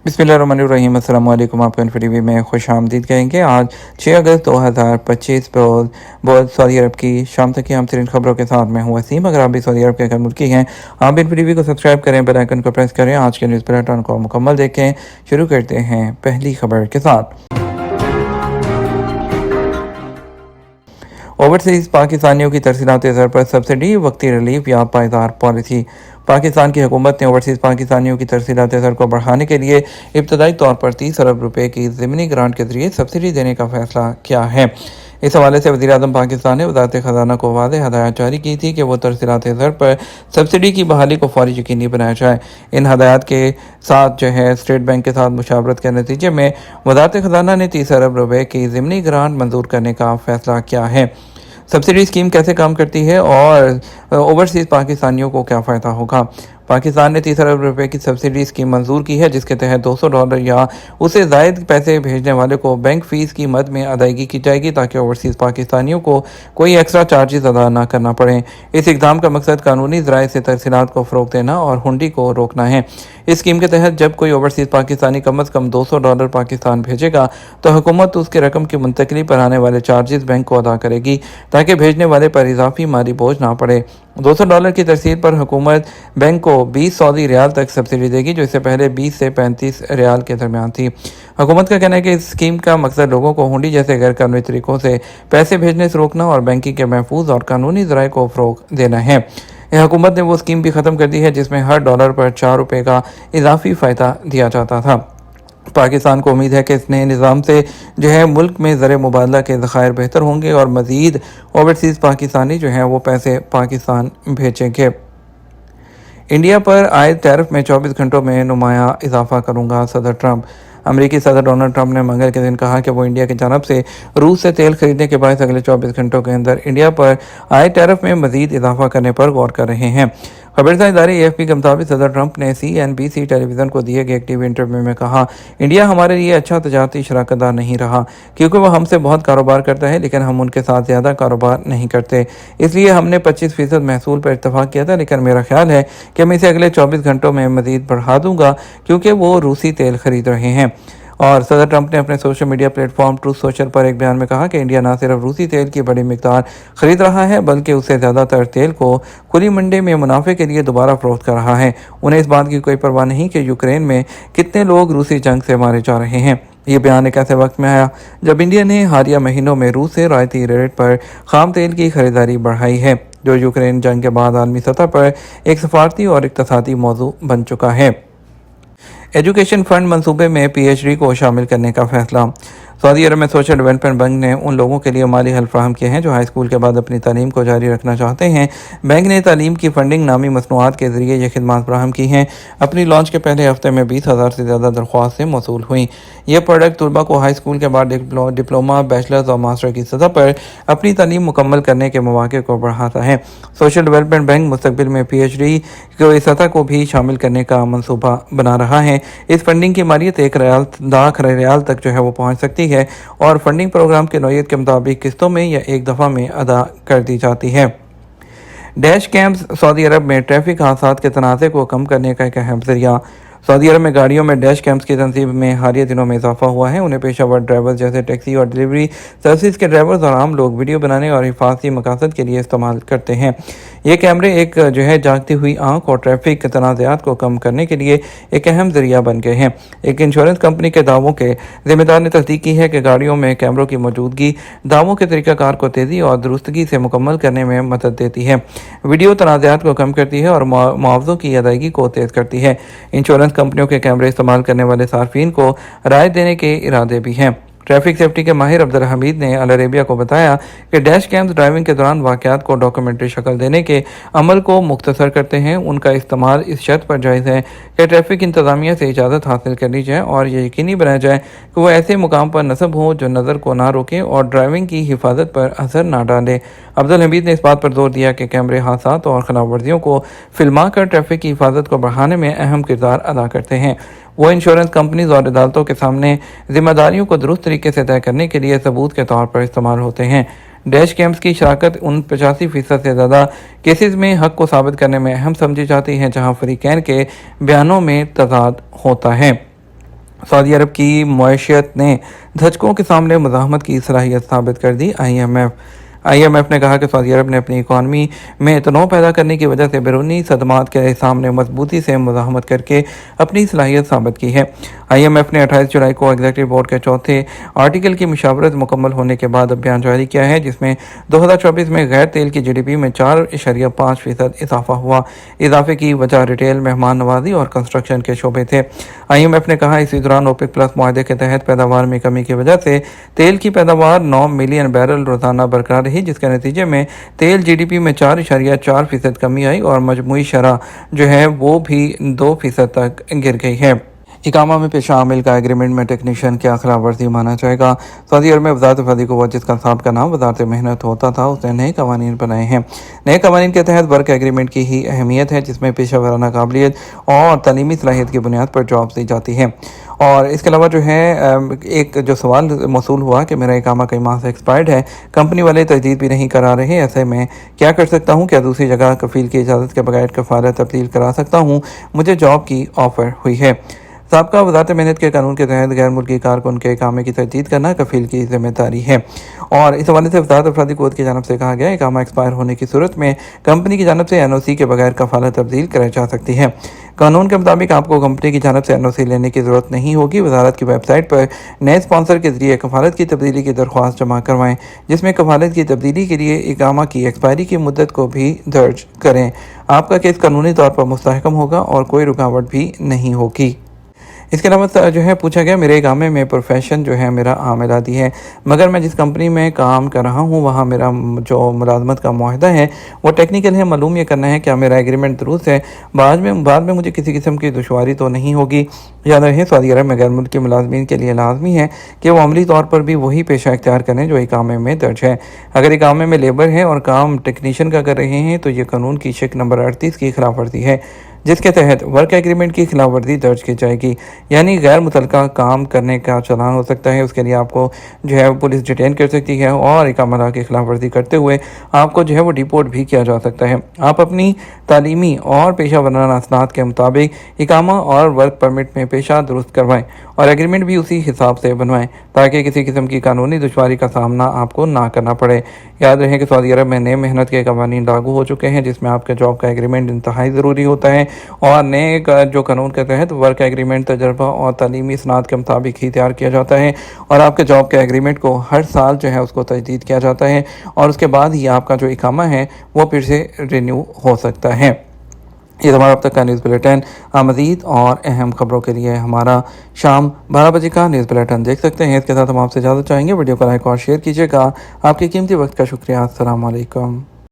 बिस्मिल्लाहिर्रहमानिर्रहीम। अस्सलाम वालेकुम। आपको इन्फो में खुश आमदीद कहेंगे। आज 6 अगस्त 2025 बहुत सऊदी अरब की शाम तक की हम तरीन खबरों के साथ मैं हूँ वसीम। अगर आप भी सऊदी अरब के घर मुल्की हैं, आप इन्फो को सब्सक्राइब करें, बेल आइकन को प्रेस करें, आज के न्यूज़ बुलेटिन को मुकम्मल देखें। शुरू करते हैं पहली खबर के साथ। ओवरसीज़ पाकिस्तानियों की तरसीलात ज़र पर सब्सिडी, वक्ती रिलीफ या पायदार पॉलिसी। पाकिस्तान की हुकूमत ने ओवरसीज़ पाकिस्तानियों की तरसीलात ज़र को बढ़ाने के लिए इब्तदाई तौर पर 30 अरब रुपये की ज़मीनी ग्रांट के जरिए सब्सिडी देने का फैसला किया है। इस हवाले से वज़ीर-ए-आज़म पाकिस्तान ने वज़ारत ख़ज़ाना को वाज़ेह हदायत जारी की थी कि वो तरसीलात ज़र पर सब्सिडी की बहाली को फौरी यकीनी बनाया जाए। इन हदायत के साथ स्टेट बैंक के साथ मुशावरत के नतीजे में वज़ारत ख़ज़ाना ने 30 अरब रुपये की ज़मीनी ग्रांट मंजूर करने का फैसला किया है। सब्सिडी स्कीम कैसे काम करती है और ओवरसीज़ पाकिस्तानियों को क्या फ़ायदा होगा। पाकिस्तान ने 30 अरब रुपये की सब्सिडी स्कीम मंजूर की है, जिसके तहत $200 या उससे ज़ायद पैसे भेजने वाले को बैंक फ़ीस की मद में अदायगी की जाएगी, ताकि ओवरसीज़ पाकिस्तानियों को कोई एक्स्ट्रा चार्जेस अदा ना करना पड़े। इस इक़दाम का मकसद कानूनी ज़राए से तरसीलात को फ़रोग़ देना और हुंडी को रोकना है। इस स्कीम के तहत जब कोई ओवरसीज़ पाकिस्तानी कम अज़ कम $200 पाकिस्तान भेजेगा, तो हुकूमत उसकी रकम की मुंतकली पर आने वाले चार्जेस बैंक को अदा करेगी, ताकि भेजने वाले पर इजाफी माली बोझ ना पड़े। $200 की तरसील पर हुकूमत बैंक को 20 सऊदी रियाल तक सब्सिडी देगी, जो इससे पहले 20 से 35 रियाल के दरमियान थी। हुकूमत का कहना है कि इस स्कीम का मकसद लोगों को हुंडी जैसे गैर कानूनी तरीकों से पैसे भेजने से रोकना और बैंकिंग के महफूज और कानूनी ज़राए को फ़रोग़ देना है। हुकूमत ने वो स्कीम भी ख़त्म कर दी है जिसमें हर डॉलर पर 4 रुपये का इजाफी फ़ायदा दिया जाता था। पाकिस्तान को उम्मीद है कि इस नए निज़ाम से मुल्क में ज़र मुबादला के ज़खायर बेहतर होंगे और मज़ीद ओवरसीज़ पाकिस्तानी वो पैसे पाकिस्तान भेजेंगे। इंडिया पर आए टैरिफ में 24 घंटों में नुमाया इजाफा करूंगा सदर ट्रंप। अमेरिकी सदर डोनाल्ड ट्रंप ने मंगल के दिन कहा कि वो इंडिया की जानब से रूस से तेल खरीदने के बाद अगले 24 घंटों के अंदर इंडिया पर आए टैरिफ में मज़ीद इजाफा करने पर गौर कर रहे हैं। खबरसार इदारे AFP के मुताबिक सदर ट्रंप ने CNBC टेलीविज़न को दिए गए एक टीवी इंटरव्यू में कहा, इंडिया हमारे लिए अच्छा तजारती शराकतदार नहीं रहा, क्योंकि वह हमसे बहुत कारोबार करता है, लेकिन हम उनके साथ ज़्यादा कारोबार नहीं करते। इसलिए हमने 25% महसूल पर इत्तफाक किया था, लेकिन मेरा ख्याल है कि मैं इसे अगले 24 घंटों में मज़ीद बढ़ा दूंगा, क्योंकि वो रूसी तेल खरीद रहे हैं। और सदर ट्रंप ने अपने social media platform truth social पर एक बयान में कहा कि इंडिया न सिर्फ रूसी तेल की बड़ी मिकदार खरीद रहा है, बल्कि उससे ज़्यादातर तेल को खुली मंडी में मुनाफे के लिए दोबारा फरोख्त कर रहा है। उन्हें इस बात की कोई परवाह नहीं कि यूक्रेन में कितने लोग रूसी जंग से मारे जा रहे हैं। ये बयान एक ऐसे वक्त में आया जब इंडिया ने हालिया महीनों में रूस से रायती रेट पर खाम तेल की खरीदारी बढ़ाई है, जो यूक्रेन जंग के बाद आलमी सतह पर एक सफारती और इक़्तिसादी मौजू बन चुका है। एजुकेशन फ़ंड मंसूबे में PhD को शामिल करने का फैसला। सऊदी अरब में सोशल डेवलपमेंट बैंक ने उन लोगों के लिए माली हल फराहम किए हैं जो हाई स्कूल के बाद अपनी तालीम को जारी रखना चाहते हैं। बैंक ने तालीम की फ़ंडिंग नामी मसनूआत के ज़रिए ये खिदमात फराहम की हैं। अपनी लॉन्च के पहले हफ्ते में 20,000 से ज़्यादा दरख्वास्तें मौसूल हुई। ये प्रोडक्ट तलबा को हाई स्कूल के बाद डिप्लोमा, बैचलर्स और मास्टर की सतह पर अपनी तालीम मुकम्मल करने के मौके को बढ़ाता है। सोशल डेवलपमेंट बैंक मुस्तकबिल में PhD को इस सतह को भी शामिल करने का मनसूबा बना रहा है। इस फंडिंग की मालियत $1 रियाल तक वो पहुँच सकती है और फंडिंग प्रोग्राम के नौयत के मुताबिक किस्तों में या एक दफ़ा में अदा कर दी जाती है। डैश कैम्स सऊदी अरब में ट्रैफिक हादसात के तनाज़े को कम करने का एक अहम ज़रिया। सऊदी अरब में गाड़ियों में डैश कैम्प्स की तनसीब में हालिया दिनों में इजाफा हुआ है। उन्हें पेशावर ड्राइवर्स जैसे टैक्सी और डिलीवरी सर्विस के ड्राइवर्स और आम लोग वीडियो बनाने और हिफाजती मकासद के लिए इस्तेमाल करते हैं। ये कैमरे एक जागती हुई आंख और ट्रैफिक के तनाज़ात को कम करने के लिए एक अहम ज़रिया बन गए हैं। एक इंश्योरेंस कंपनी के दावों के ज़िम्मेदार ने तस्दीक की है कि गाड़ियों में कैमरों की मौजूदगी दावों के तरीक़ाकार को तेज़ी और दुरुस्तगी से मुकम्मल करने में मदद देती है। वीडियो तनाज़ात को कम करती है और मुआवज़ों की अदायगी को तेज़ करती है। इंश्योरेंस कंपनियों के कैमरे इस्तेमाल करने वाले सार्फिन को राय देने के इरादे भी हैं। ट्रैफिक सेफ्टी के माहिर अब्दुल हमीद ने अल अरेबिया को बताया कि डैश कैम्स ड्राइविंग के दौरान वाक़यात को डॉक्यूमेंट्री शक्ल देने के अमल को मुख्तसर करते हैं। उनका इस्तेमाल इस शर्त पर जायज़ है कि ट्रैफिक इंतज़ामिया से इजाज़त हासिल कर ली जाए और यह यकीनी बनाया जाए कि वह ऐसे मुकाम पर नस्ब हो जो नज़र को ना रोके और ड्राइविंग की हिफाजत पर असर ना डाले। अब्दुल हमीद ने इस बात पर जोर दिया कि कैमरे हादसात और खिलाफ वर्जियों को फिल्मा कर ट्रैफिक की हिफाजत को बढ़ाने में अहम किरदार अदा करते हैं। वो इंश्योरेंस कंपनीज और अदालतों के सामने जिम्मेदारियों को दुरुस्त तरीके से तय करने के लिए सबूत के तौर पर इस्तेमाल होते हैं। डैश कैम्प्स की शराकत उन 85% से ज़्यादा केसेस में हक को साबित करने में अहम समझी जाती है जहां फरीकैन के बयानों में तजाद होता है। सऊदी अरब की मईशत ने धचकों के सामने मुज़ाहमत की सलाहियत साबित कर दी। IMF ने कहा कि सऊदी अरब ने अपनी इकॉनमी में तनाव पैदा करने की वजह से बैरूनी सदमात के सामने मजबूती से मुज़ाहमत करके अपनी सलाहियत साबित की है। IMF ने 28 जुलाई को एग्जीक्यूटिव बोर्ड के चौथे आर्टिकल की मुशावरत मुकम्मल होने के बाद बयान जारी किया है, जिसमें 2024 में गैर तेल की GDP में 4.5% इजाफा हुआ। इजाफे की वजह रिटेल, मेहमान नवाजी और कंस्ट्रक्शन के शोबे थे। IMF ने कहा इसी दौरान OPEC प्लस मुआहदे के तहत पैदावार में कमी की वजह से तेल की पैदावार 9 मिलियन बैरल रोजाना बरकरार रही, जिसके नतीजे में तेल GDP में 4.4% कमी आई और मजमूई शरह जो है वो भी 2% तक गिर गई है। इकामा में पेशा आमिल का एग्रीमेंट में टेक्नीशियन क्या खिलाफ वर्जी माना जाएगा। सऊदी अरब में वजारत फर्दी को जिसका साबिका नाम वजारत मेहनत होता था, उसने नए कवानीन बनाए हैं। नए कवानीन के तहत वर्क एग्रीमेंट की ही अहमियत है, जिसमें पेशा वराना काबिलियत और तलीमी सलाहियत की बुनियाद पर जॉब्स दी जाती हैं। और इसके अलावा जो है एक जो सवाल मौसूल हुआ कि मेरा इकामा कई माह से एक्सपायर्ड है, कंपनी वाले तजदीद भी नहीं करा रहे, ऐसे में क्या कर सकता हूँ? क्या दूसरी जगह कफील की इजाज़त के बगैर कफालत तब्दील करा सकता हूँ? मुझे जॉब की ऑफ़र हुई है। साबका वजारत मेहनत के कानून के तहत गैर मुल्की कारकुन के इकामे की तजदीद करना कफील की जिम्मेदारी है। और इस हवाले से वजारत अफरादी क़ुव्वत की जानब से कहा गया इकामा एक्सपायर होने की सूरत में कंपनी की जानब से NOC के बगैर कफालत तब्दील कराई जा सकती है। कानून के मुताबिक आपको कंपनी की जानब से NOC लेने की ज़रूरत नहीं होगी। वजारत की वेबसाइट पर नए स्पॉन्सर के जरिए कफालत की तब्दीली की दरख्वास्त जमा करवाएं, जिसमें कफालत की तब्दीली के लिए इकामा की एक्सपायरी की मुद्दत को भी दर्ज करें। आपका केस कानूनी तौर पर मुस्तहकम होगा और कोई रुकावट भी नहीं होगी। इसके अलावा जो है पूछा गया मेरे इकामे में प्रोफेशन जो है मेरा आमिलाती है, मगर मैं जिस कंपनी में काम कर रहा हूँ वहाँ मेरा जो मुलाजमत का मुआहदा है वो टेक्निकल है। मालूम ये करना है क्या मेरा एग्रीमेंट दुरुस्त है। बाद में मुझे किसी किस्म की दुश्वारी तो नहीं होगी। याद रहे सऊदी अरब में गैर मुल्की मुलाजमीन के लिए लाजमी है कि वो अमली तौर पर भी वही पेशा इख्तियार करें जो इकामे में दर्ज है। अगर इकामे में लेबर है और काम टेक्नीशियन का कर रहे हैं तो ये कानून की शिक नंबर 38 की खिलाफ वर्जी है, जिसके तहत वर्क एग्रीमेंट की खिलाफ वर्जी दर्ज की जाएगी, यानी गैर मुतलका काम करने का चालान हो सकता है। उसके लिए आपको जो है पुलिस डिटेन कर सकती है और इकामा की खिलाफ वर्जी करते हुए आपको जो है वो डिपोर्ट भी किया जा सकता है। आप अपनी तालीमी और पेशा वराना असनाद के मुताबिक इकामा और वर्क परमिट में पेशा दुरुस्त करवाएं और एग्रीमेंट भी उसी हिसाब से बनवाएं, ताकि किसी किस्म की कानूनी दुश्वारी का सामना आपको ना करना पड़े। याद रहे कि सऊदी अरब में नए मेहनत के कवानीन लागू हो चुके हैं, जिसमें आपके जॉब का एग्रीमेंट इंतहाई ज़रूरी होता है और नए जो कानून के तहत वर्क एग्रीमेंट तजर्बा और तालीमी सनाद के मुताबिक ही तैयार किया जाता है और आपके जॉब के एग्रीमेंट को हर साल जो है उसको तजदीद किया जाता है और उसके बाद ही आपका जो इकामा है वो फिर से रिन्यू हो सकता है। ये हमारा अब तक का न्यूज़ बुलेटिन। मज़ीद और अहम खबरों के लिए हमारा शाम 12 बजे का न्यूज़ बुलेटिन देख सकते हैं। इसके साथ हम आपसे इजाज़त चाहेंगे। वीडियो को लाइक और शेयर कीजिएगा। आपके कीमती वक्त का शुक्रिया। अस्सलाम वालेकुम।